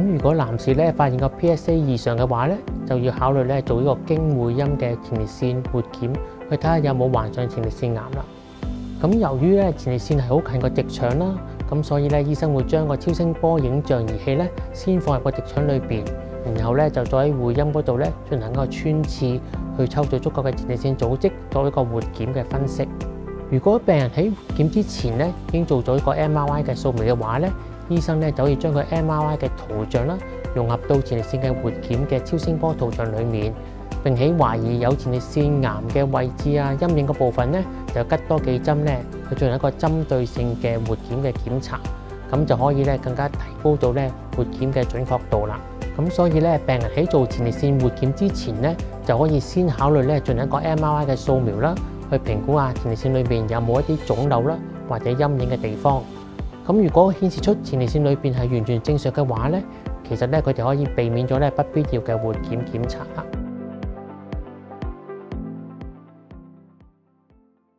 咁如果男士咧發現個 PSA 異常嘅話咧，就要考慮咧做呢個經會陰嘅前列腺活檢，去睇下有冇患上前列腺癌啦。咁由於咧前列腺係好近個直腸啦，咁所以咧醫生會將個超聲波影像儀器咧先放入個直腸裏邊，然後咧就再喺會陰嗰度咧進行一個穿刺，去抽取足夠嘅前列腺組織作一個活檢嘅分析。如果病人喺活檢之前咧已經做咗一個 MRI 嘅掃描嘅話咧，醫生咧就可以將佢 MRI 嘅圖像啦融合到前列腺嘅活檢嘅超聲波圖像裡面，並且懷疑有前列腺癌嘅位置啊陰影嘅部分咧，就吉多幾針咧去進行一個針對性嘅活檢嘅檢查，咁就可以咧更加提高到咧活檢嘅準確度啦。咁所以咧病人喺做前列腺活檢之前咧，就可以先考慮咧進行一個 MRI 嘅掃描啦，去評估下前列腺裏邊有冇一啲腫瘤啦或者陰影嘅地方。咁如果顯示出前列腺裏邊係完全正常嘅話咧，其實咧佢哋可以避免咗咧不必要嘅活檢檢查啦。